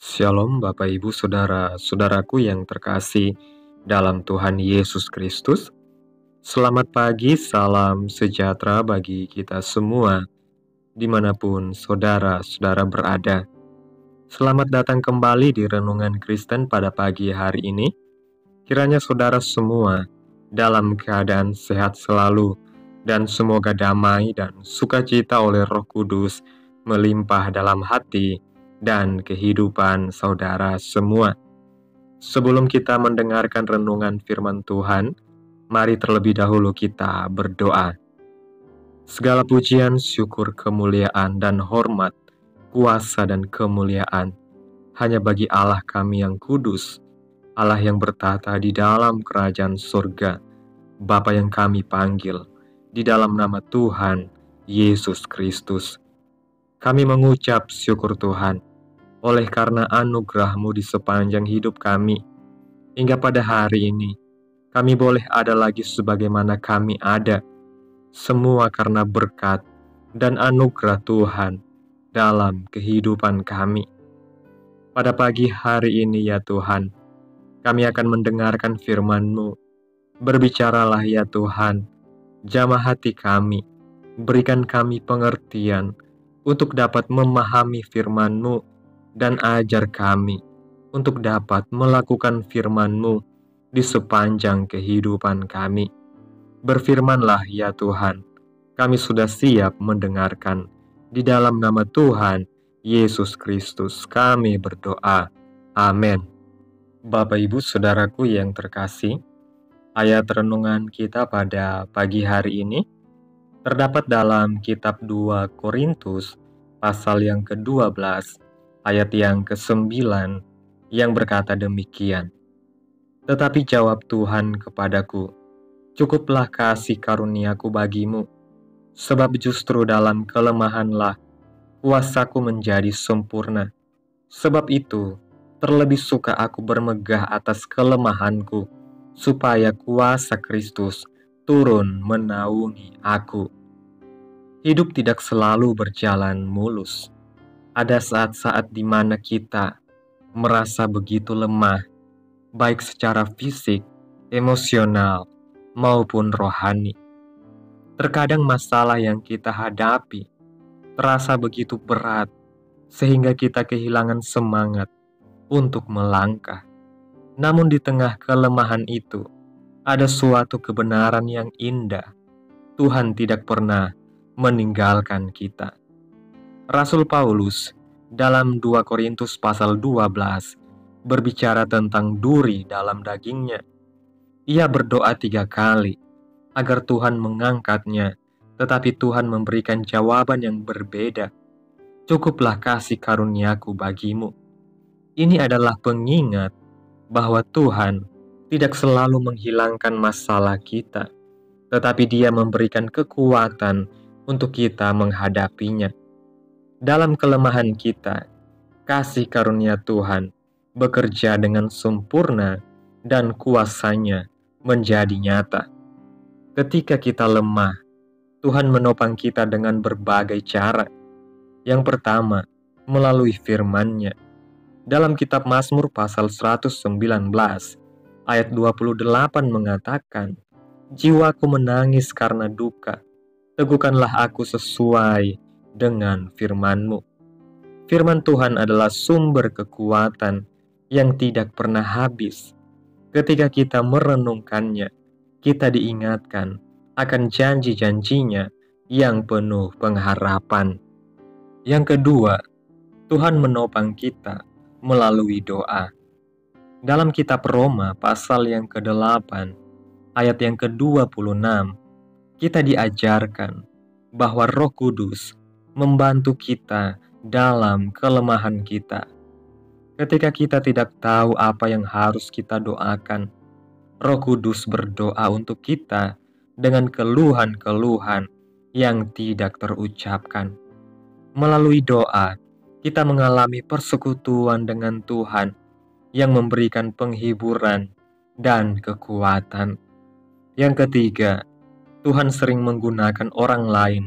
Shalom Bapak Ibu Saudara-saudaraku yang terkasih dalam Tuhan Yesus Kristus. Selamat pagi, salam sejahtera bagi kita semua dimanapun saudara-saudara berada. Selamat datang kembali di Renungan Kristen pada pagi hari ini. Kiranya saudara semua dalam keadaan sehat selalu dan semoga damai dan sukacita oleh Roh Kudus melimpah dalam hati dan kehidupan saudara semua. Sebelum kita mendengarkan renungan firman Tuhan, mari terlebih dahulu kita berdoa. Segala pujian, syukur, kemuliaan, dan hormat, kuasa dan kemuliaan hanya bagi Allah kami yang kudus, Allah yang bertata di dalam kerajaan surga, Bapa yang kami panggil, di dalam nama Tuhan Yesus Kristus. Kami mengucap syukur Tuhan, oleh karena anugerah-Mu di sepanjang hidup kami. Hingga pada hari ini, kami boleh ada lagi sebagaimana kami ada. Semua karena berkat dan anugerah Tuhan dalam kehidupan kami. Pada pagi hari ini ya Tuhan, kami akan mendengarkan firman-Mu. Berbicaralah ya Tuhan, jamah hati kami, berikan kami pengertian untuk dapat memahami firman-Mu, dan ajar kami untuk dapat melakukan firman-Mu di sepanjang kehidupan kami. Berfirmanlah ya Tuhan, kami sudah siap mendengarkan. Di dalam nama Tuhan Yesus Kristus kami berdoa. Amin. Bapak Ibu Saudaraku yang terkasih, ayat renungan kita pada pagi hari ini terdapat dalam kitab 2 Korintus pasal yang ke-12 ayat yang ke-9 yang berkata demikian. Tetapi jawab Tuhan kepadaku, cukuplah kasih karuniaku bagimu, sebab justru dalam kelemahanlah kuasaku menjadi sempurna. Sebab itu, terlebih suka aku bermegah atas kelemahanku, supaya kuasa Kristus turun menaungi aku. Hidup tidak selalu berjalan mulus. Ada saat-saat di mana kita merasa begitu lemah, baik secara fisik, emosional, maupun rohani. Terkadang masalah yang kita hadapi terasa begitu berat, sehingga kita kehilangan semangat untuk melangkah. Namun di tengah kelemahan itu, ada suatu kebenaran yang indah. Tuhan tidak pernah meninggalkan kita. Rasul Paulus dalam 2 Korintus pasal 12 berbicara tentang duri dalam dagingnya. Ia berdoa 3 kali agar Tuhan mengangkatnya, tetapi Tuhan memberikan jawaban yang berbeda. Cukuplah kasih karuniaku bagimu. Ini adalah pengingat bahwa Tuhan tidak selalu menghilangkan masalah kita, tetapi Dia memberikan kekuatan untuk kita menghadapinya. Dalam kelemahan kita, kasih karunia Tuhan bekerja dengan sempurna dan kuasanya menjadi nyata. Ketika kita lemah, Tuhan menopang kita dengan berbagai cara. Yang pertama, melalui firman-Nya. Dalam kitab Mazmur pasal 119 ayat 28 mengatakan, jiwaku menangis karena duka, teguhkanlah aku sesuai dengan firman-Mu. Firman Tuhan adalah sumber kekuatan yang tidak pernah habis. Ketika kita merenungkannya, kita diingatkan akan janji-janjinya yang penuh pengharapan. Yang kedua, Tuhan menopang kita melalui doa. Dalam kitab Roma pasal yang ke-8 ayat yang ke-26, kita diajarkan bahwa Roh Kudus membantu kita dalam kelemahan kita. Ketika kita tidak tahu apa yang harus kita doakan, Roh Kudus berdoa untuk kita dengan keluhan-keluhan yang tidak terucapkan. Melalui doa, kita mengalami persekutuan dengan Tuhan yang memberikan penghiburan dan kekuatan. Yang ketiga, Tuhan sering menggunakan orang lain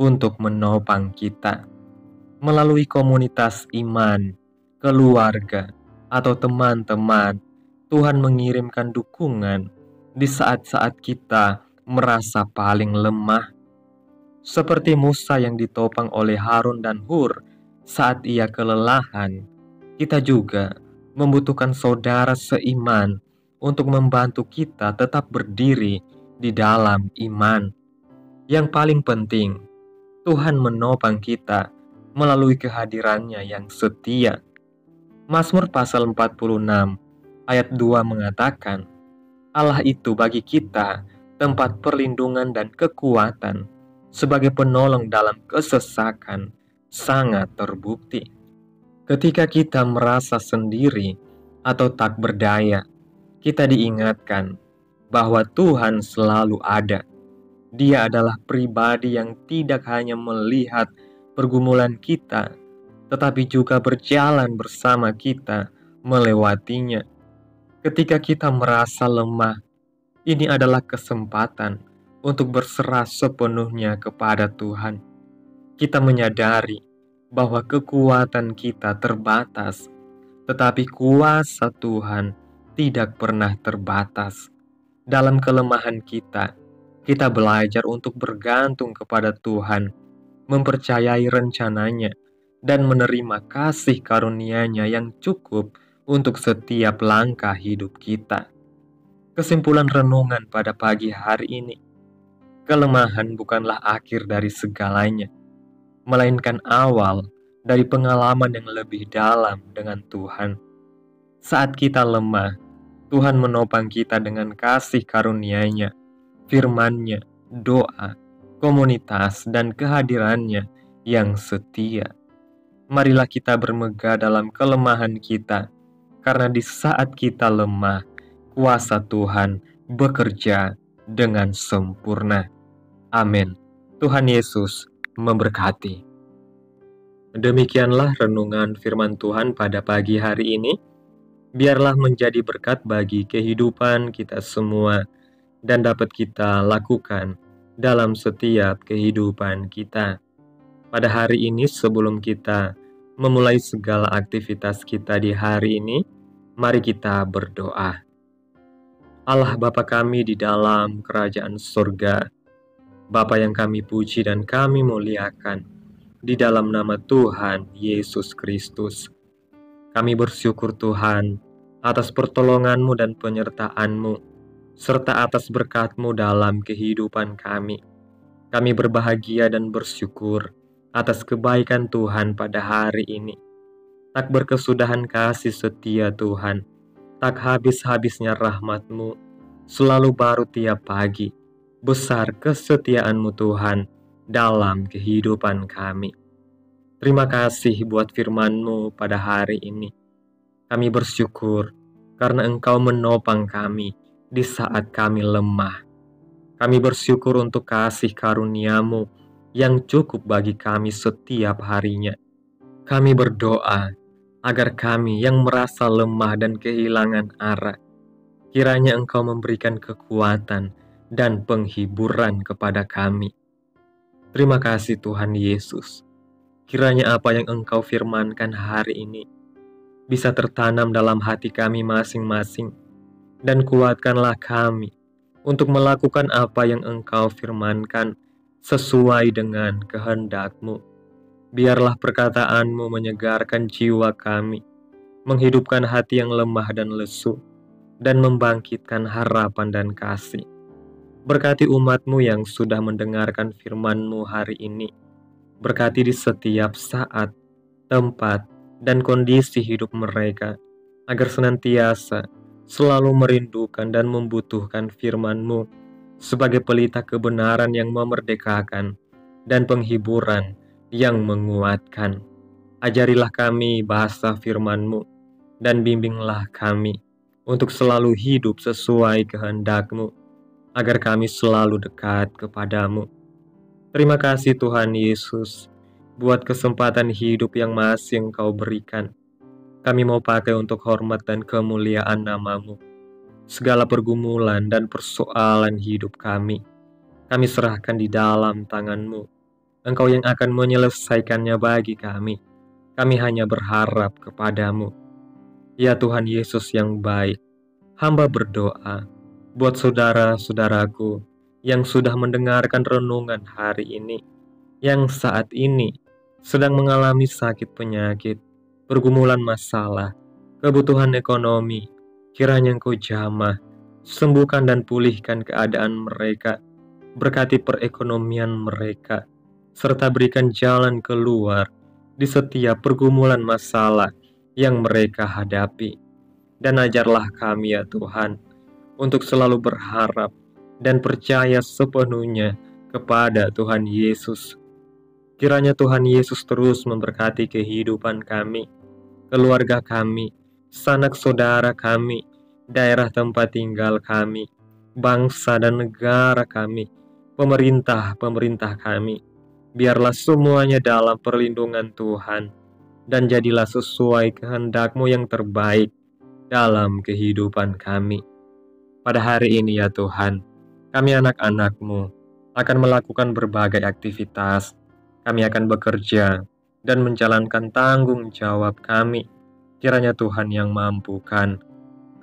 untuk menopang kita. Melalui komunitas iman, keluarga, atau teman-teman, Tuhan mengirimkan dukungan di saat-saat kita merasa paling lemah. Seperti Musa yang ditopang oleh Harun dan Hur saat ia kelelahan, kita juga membutuhkan saudara seiman untuk membantu kita tetap berdiri di dalam iman. Yang paling penting, Tuhan menopang kita melalui kehadirannya yang setia. Mazmur pasal 46 ayat 2 mengatakan, Allah itu bagi kita tempat perlindungan dan kekuatan, sebagai penolong dalam kesesakan, sangat terbukti. Ketika kita merasa sendiri atau tak berdaya, kita diingatkan bahwa Tuhan selalu ada. Dia adalah pribadi yang tidak hanya melihat pergumulan kita, tetapi juga berjalan bersama kita melewatinya. Ketika kita merasa lemah, ini adalah kesempatan untuk berserah sepenuhnya kepada Tuhan. Kita menyadari bahwa kekuatan kita terbatas, tetapi kuasa Tuhan tidak pernah terbatas. Dalam kelemahan kita belajar untuk bergantung kepada Tuhan, mempercayai rencananya, dan menerima kasih karunia-Nya yang cukup untuk setiap langkah hidup kita. Kesimpulan renungan pada pagi hari ini, kelemahan bukanlah akhir dari segalanya, melainkan awal dari pengalaman yang lebih dalam dengan Tuhan. Saat kita lemah, Tuhan menopang kita dengan kasih karunia-Nya, firman-Nya, doa, komunitas, dan kehadirannya yang setia. Marilah kita bermegah dalam kelemahan kita, karena di saat kita lemah, kuasa Tuhan bekerja dengan sempurna. Amin. Tuhan Yesus memberkati. Demikianlah renungan firman Tuhan pada pagi hari ini. Biarlah menjadi berkat bagi kehidupan kita semua dan dapat kita lakukan dalam setiap kehidupan kita. Pada hari ini, sebelum kita memulai segala aktivitas kita di hari ini, mari kita berdoa. Allah Bapa kami di dalam kerajaan surga, Bapa yang kami puji dan kami muliakan, di dalam nama Tuhan Yesus Kristus, kami bersyukur Tuhan atas pertolongan-Mu dan penyertaan-Mu, serta atas berkat-Mu dalam kehidupan kami. Kami berbahagia dan bersyukur atas kebaikan Tuhan pada hari ini. Tak berkesudahan kasih setia Tuhan, tak habis-habisnya rahmat-Mu, selalu baru tiap pagi. Besar kesetiaan-Mu Tuhan dalam kehidupan kami. Terima kasih buat firman-Mu pada hari ini. Kami bersyukur karena Engkau menopang kami di saat kami lemah. Kami bersyukur untuk kasih karunia-Mu yang cukup bagi kami setiap harinya. Kami berdoa agar kami yang merasa lemah dan kehilangan arah, kiranya Engkau memberikan kekuatan dan penghiburan kepada kami. Terima kasih Tuhan Yesus. Kiranya apa yang Engkau firmankan hari ini bisa tertanam dalam hati kami masing-masing, dan kuatkanlah kami untuk melakukan apa yang Engkau firmankan sesuai dengan kehendak-Mu. Biarlah perkataan-Mu menyegarkan jiwa kami, menghidupkan hati yang lemah dan lesu, dan membangkitkan harapan dan kasih. Berkati umat-Mu yang sudah mendengarkan firman-Mu hari ini. Berkati di setiap saat, tempat, dan kondisi hidup mereka, agar senantiasa selalu merindukan dan membutuhkan firman-Mu sebagai pelita kebenaran yang memerdekakan dan penghiburan yang menguatkan. Ajarilah kami bahasa firman-Mu dan bimbinglah kami untuk selalu hidup sesuai kehendak-Mu, agar kami selalu dekat kepadamu. Terima kasih Tuhan Yesus buat kesempatan hidup yang masih Engkau berikan. Kami mau pakai untuk hormat dan kemuliaan nama-Mu. Segala pergumulan dan persoalan hidup kami serahkan di dalam tangan-Mu. Engkau yang akan menyelesaikannya bagi kami. Kami hanya berharap kepadamu. Ya Tuhan Yesus yang baik, hamba berdoa buat saudara-saudaraku yang sudah mendengarkan renungan hari ini, yang saat ini sedang mengalami sakit penyakit, pergumulan masalah, kebutuhan ekonomi. Kiranya Engkau jamah, sembuhkan dan pulihkan keadaan mereka, berkati perekonomian mereka, serta berikan jalan keluar di setiap pergumulan masalah yang mereka hadapi. Dan ajarlah kami ya Tuhan, untuk selalu berharap dan percaya sepenuhnya kepada Tuhan Yesus. Kiranya Tuhan Yesus terus memberkati kehidupan kami, keluarga kami, sanak saudara kami, daerah tempat tinggal kami, bangsa dan negara kami, pemerintah kami. Biarlah semuanya dalam perlindungan Tuhan, dan jadilah sesuai kehendak-Mu yang terbaik dalam kehidupan kami. Pada hari ini ya Tuhan, kami anak-anak-Mu akan melakukan berbagai aktivitas. Kami akan bekerja dan menjalankan tanggung jawab kami. Kiranya Tuhan yang mampukan.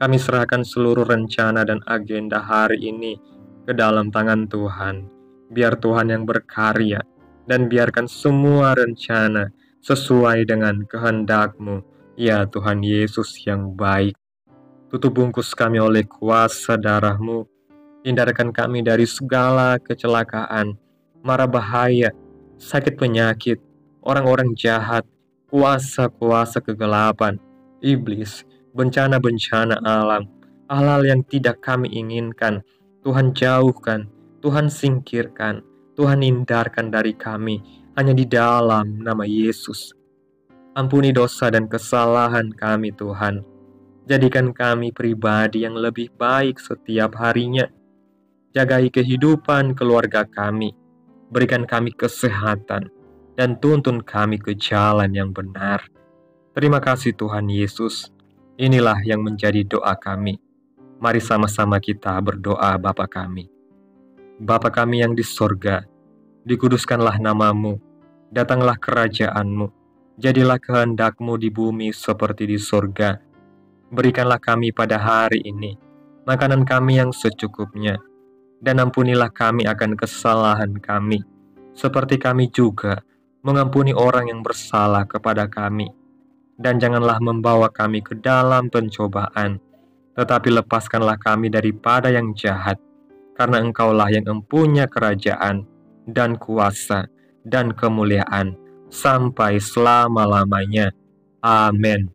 Kami serahkan seluruh rencana dan agenda hari ini ke dalam tangan Tuhan. Biar Tuhan yang berkarya, dan biarkan semua rencana sesuai dengan kehendak-Mu, ya Tuhan Yesus yang baik. Tutup bungkus kami oleh kuasa darah-Mu. Hindarkan kami dari segala kecelakaan, mara bahaya, sakit penyakit, orang-orang jahat, kuasa-kuasa kegelapan, iblis, bencana-bencana alam, hal-hal yang tidak kami inginkan. Tuhan jauhkan, Tuhan singkirkan, Tuhan hindarkan dari kami, hanya di dalam nama Yesus. Ampuni dosa dan kesalahan kami Tuhan. Jadikan kami pribadi yang lebih baik setiap harinya. Jagai kehidupan keluarga kami. Berikan kami kesehatan, dan tuntun kami ke jalan yang benar. Terima kasih Tuhan Yesus. Inilah yang menjadi doa kami. Mari sama-sama kita berdoa Bapa kami. Bapa kami yang di sorga, dikuduskanlah nama-Mu, datanglah kerajaan-Mu, jadilah kehendak-Mu di bumi seperti di sorga. Berikanlah kami pada hari ini makanan kami yang secukupnya, dan ampunilah kami akan kesalahan kami, seperti kami juga mengampuni orang yang bersalah kepada kami. Dan janganlah membawa kami ke dalam pencobaan, tetapi lepaskanlah kami daripada yang jahat, karena Engkaulah yang empunya kerajaan, dan kuasa, dan kemuliaan, sampai selama-lamanya. Amin.